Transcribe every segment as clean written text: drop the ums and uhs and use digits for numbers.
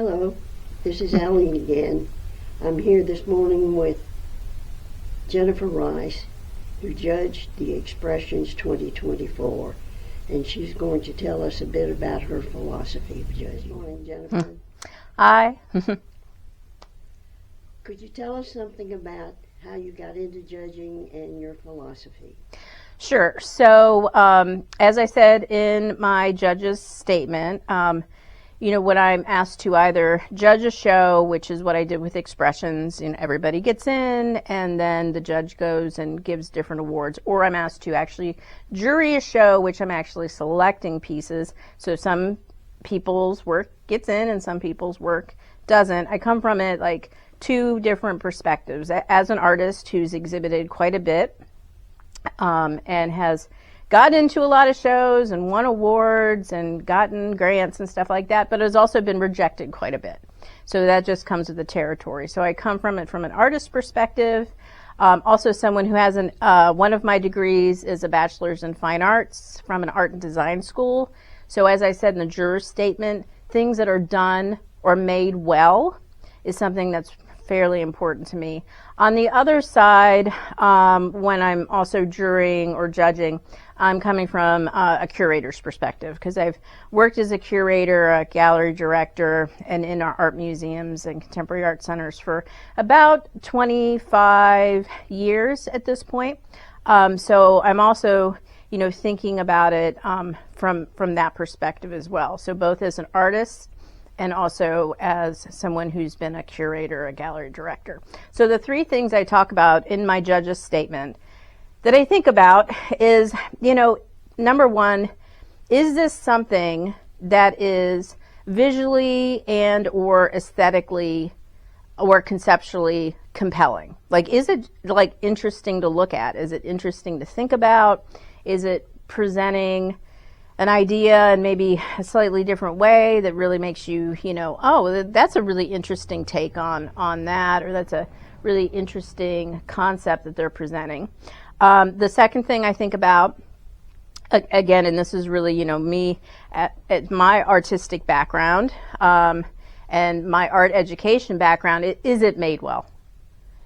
Hello, this is Aline again. I'm here this morning with Jennifer Rice, who judged the Expressions 2024, and she's going to tell us a bit about her philosophy of judging. Good morning, Jennifer. Hi. Could you tell us something about how you got into judging and your philosophy? Sure. So, as I said in my judge's statement, when I'm asked to either judge a show, which is what I did with Expressions, everybody gets in and then the judge goes and gives different awards, or I'm asked to actually jury a show, which I'm actually selecting pieces. So some people's work gets in and some people's work doesn't. I come from it like two different perspectives. As an artist who's exhibited quite a bit, and has gotten into a lot of shows and won awards and gotten grants and stuff like that, but has also been rejected quite a bit. So that just comes with the territory. So I come from it from an artist perspective. Also someone who has one of my degrees is a bachelor's in fine arts from an art and design school. So as I said in the juror's statement, things that are done or made well is something that's fairly important to me. On the other side, when I'm also jurying or judging, I'm coming from a curator's perspective, because I've worked as a curator, a gallery director, and in our art museums and contemporary art centers for about 25 years at this point. So I'm also, thinking about it from that perspective as well. So both as an artist and also as someone who's been a curator, a gallery director. So the three things I talk about in my judge's statement that I think about is, number one, is this something that is visually and or aesthetically or conceptually compelling? Like, is it like interesting to look at? Is it interesting to think about? Is it presenting an idea in maybe a slightly different way that really makes you, oh, that's a really interesting take on that, or that's a really interesting concept that they're presenting. The second thing I think about, again, and this is really, me at my artistic background and my art education background, is it made well?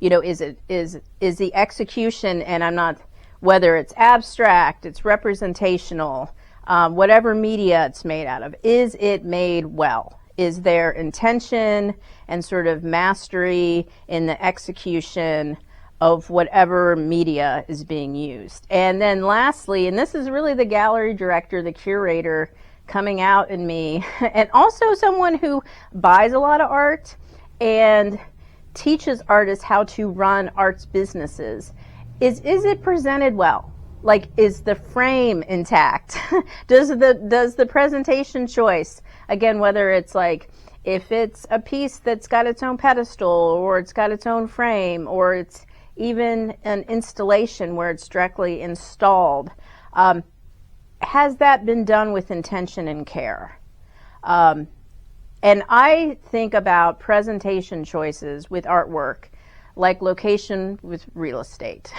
Is the execution, and I'm not, whether it's abstract, it's representational, whatever media it's made out of, is it made well? Is there intention and sort of mastery in the execution of whatever media is being used? And then lastly, and this is really the gallery director, the curator coming out in me, and also someone who buys a lot of art and teaches artists how to run arts businesses, is it presented well? Like, is the frame intact? Does the presentation choice, again, whether it's like, if it's a piece that's got its own pedestal, or it's got its own frame, or it's even an installation where it's directly installed, has that been done with intention and care? And I think about presentation choices with artwork like location with real estate.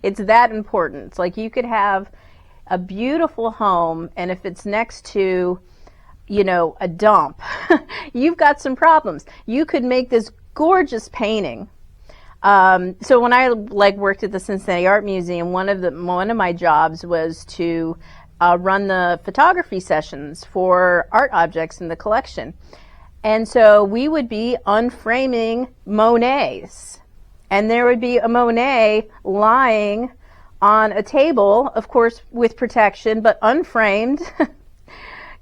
It's that important. It's like, you could have a beautiful home, and if it's next to, a dump, you've got some problems. You could make this gorgeous painting. So when I worked at the Cincinnati Art Museum, one of my jobs was to run the photography sessions for art objects in the collection. And so we would be unframing Monets. And there would be a Monet lying on a table, of course with protection, but unframed,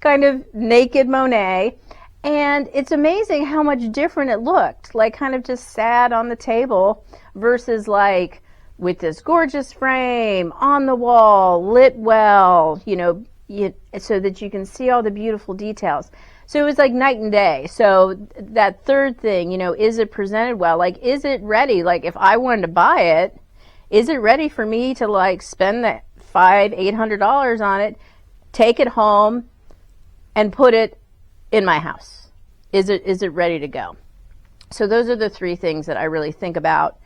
kind of naked Monet. And it's amazing how much different it looked, like kind of just sad on the table versus like with this gorgeous frame on the wall, lit well, so that you can see all the beautiful details. So it was like night and day. So that third thing, is it presented well? Like, is it ready? Like, if I wanted to buy it, is it ready for me to like spend that $500-800 on it, take it home, and put it in my house? Is it ready to go? So those are the three things that I really think about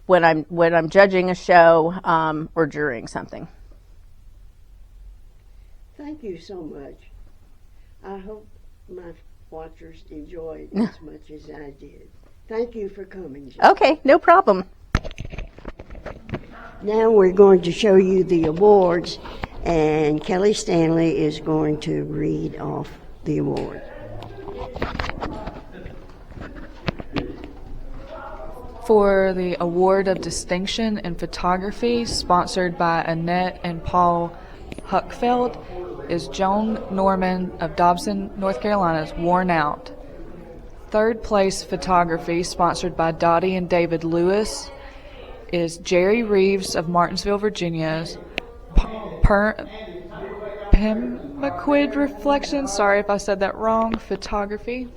when I'm judging a show or jurying something. Thank you so much. I hope my watchers enjoy it as much as I did. Thank you for coming, Jen. Okay, no problem. Now we're going to show you the awards, and Kelly Stanley is going to read off the award. For the Award of Distinction in Photography, sponsored by Annette and Paul Huckfeld, is Joan Norman of Dobson, North Carolina's Worn Out. Third place Photography, sponsored by Dottie and David Lewis, is Jerry Reeves of Martinsville, Virginia's Pemaquid Reflections, sorry if I said that wrong, Photography.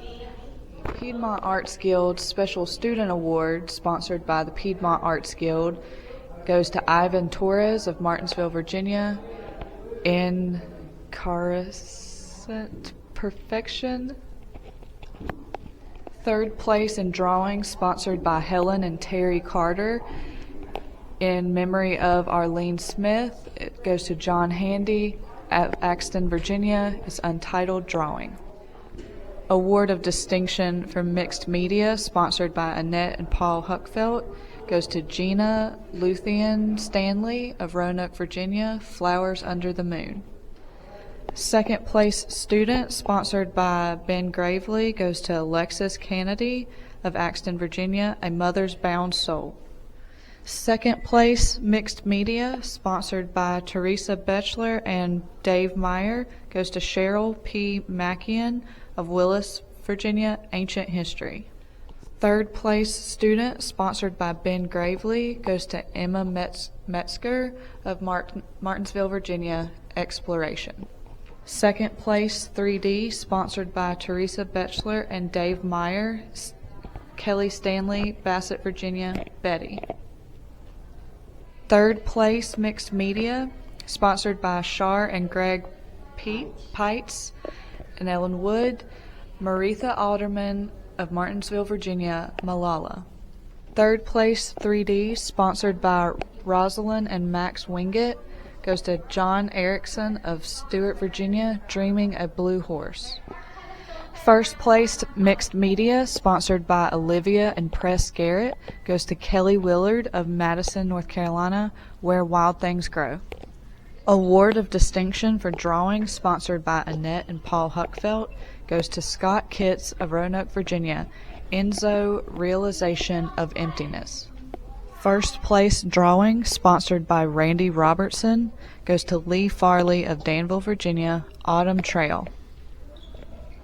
Piedmont Arts Guild Special Student Award, sponsored by the Piedmont Arts Guild, goes to Ivan Torres of Martinsville, Virginia, in Curates Perfection. Third place in drawing, sponsored by Helen and Terry Carter, in memory of Arlene Smith. It goes to John Handy at Axton, Virginia. It's Untitled Drawing. Award of Distinction for Mixed Media, sponsored by Annette and Paul Huckfeld, goes to Gina Luthien Stanley of Roanoke, Virginia, Flowers Under the Moon. Second place student, sponsored by Ben Gravely, goes to Alexis Kennedy of Axton, Virginia, A Mother's Bound Soul. Second place mixed media, sponsored by Teresa Betchler and Dave Meyer, goes to Cheryl P. Mackian of Willis, Virginia, Ancient History. Third place student, sponsored by Ben Gravely, goes to Emma Metzger of Martinsville, Virginia, Exploration. Second place 3D, sponsored by Teresa Betchler and Dave Meyer, Kelly Stanley, Bassett, Virginia, Betty. Third place mixed media, sponsored by Shar and Greg Pites and Ellen Wood, Maritha Alderman of Martinsville, Virginia, Malala. Third place 3D, sponsored by Rosalind and Max Wingett, goes to John Erickson of Stewart, Virginia, Dreaming a Blue Horse. First place mixed media, sponsored by Olivia and Press Garrett, goes to Kelly Willard of Madison, North Carolina, Where Wild Things Grow. Award of Distinction for Drawing, sponsored by Annette and Paul Huckfeld, goes to Scott Kitts of Roanoke, Virginia, Enzo Realization of Emptiness. First place drawing, sponsored by Randy Robertson, goes to Lee Farley of Danville, Virginia, Autumn Trail.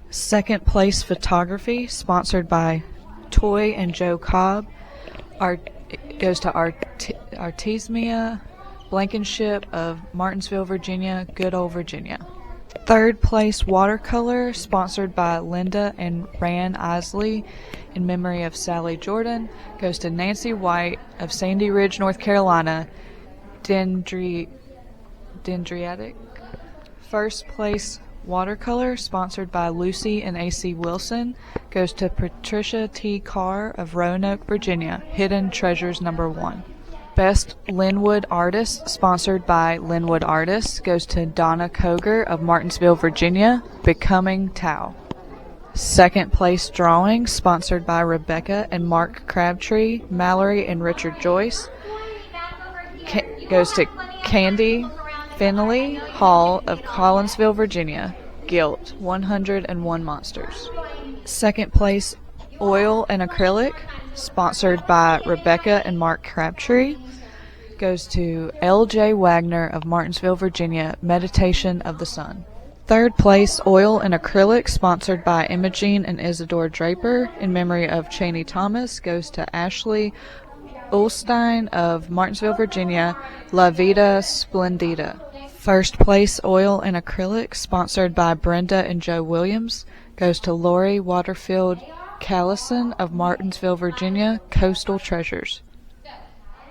Second place photography, sponsored by Toy and Joe Cobb, goes to Artemisia Blankenship of Martinsville, Virginia, Good Old Virginia. Third place watercolor, sponsored by Linda and Ran Isley in memory of Sally Jordan, goes to Nancy White of Sandy Ridge, North Carolina, Dendriatic. First place watercolor, sponsored by Lucy and A.C. Wilson, goes to Patricia T. Carr of Roanoke, Virginia, Hidden Treasures No. 1. Best Linwood Artist, sponsored by Linwood Artists, goes to Donna Koger of Martinsville, Virginia, Becoming Tao. Second place drawing, sponsored by Rebecca and Mark Crabtree, Mallory and Richard Joyce, goes to Candy Finley Hall of Collinsville, Virginia, Guilt, 101 Monsters. Second place oil and acrylic, sponsored by Rebecca and Mark Crabtree, goes to L.J. Wagner of Martinsville, Virginia, Meditation of the Sun. Third place oil and acrylic, sponsored by Imogene and Isidore Draper in memory of Chaney Thomas, goes to Ashley Ulstein of Martinsville, Virginia, La Vida Splendida. First place oil and acrylic, sponsored by Brenda and Joe Williams, goes to Lori Waterfield Callison of Martinsville, Virginia, Coastal Treasures.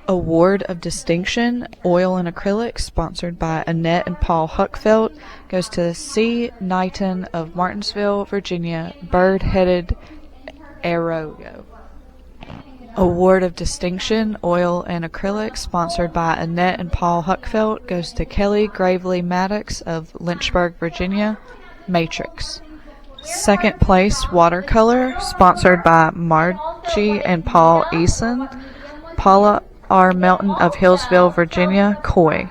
Award of Distinction, oil and acrylic, sponsored by Annette and Paul Huckfeld, goes to C. Knighton of Martinsville, Virginia, Bird-Headed Arroyo. Award of Distinction, oil and acrylic, sponsored by Annette and Paul Huckfeld, goes to Kelly Gravely Maddox of Lynchburg, Virginia, Matrix. Second place, watercolor, sponsored by Margie and Paul Eason. Paula R. Melton of Hillsville, Virginia, Coy.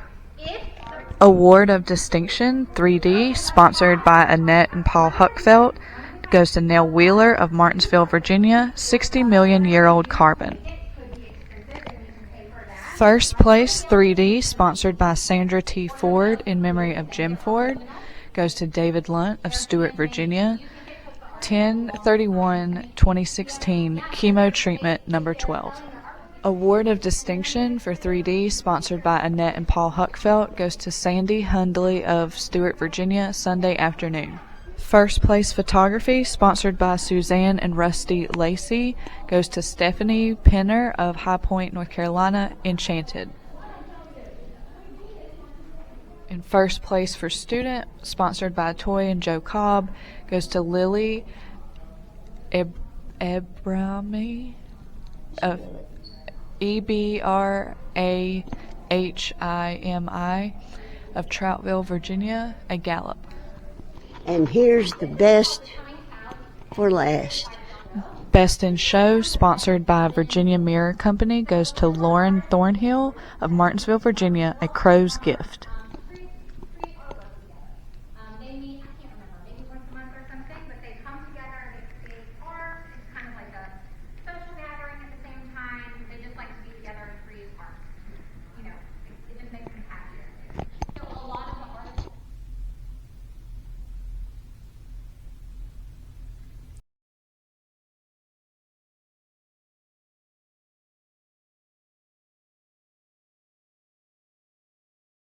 Award of Distinction, 3D, sponsored by Annette and Paul Huckfeld, goes to Nell Wheeler of Martinsville, Virginia, 60 million year old carbon. First place, 3D, sponsored by Sandra T. Ford in memory of Jim Ford, goes to David Lunt of Stewart, Virginia, 10/31/2016, chemo treatment number 12. Award of Distinction for 3D, sponsored by Annette and Paul Huckfeld, goes to Sandy Hundley of Stewart, Virginia, Sunday afternoon. First place photography, sponsored by Suzanne and Rusty Lacey, goes to Stephanie Penner of High Point, North Carolina, Enchanted. In first place for student, sponsored by Toy and Joe Cobb, goes to Lily Ebrahimi of EBRAHIMI of Troutville, Virginia, a Gallup. And here's the best for last. Best in Show, sponsored by Virginia Mirror Company, goes to Lauren Thornhill of Martinsville, Virginia, a Crow's Gift.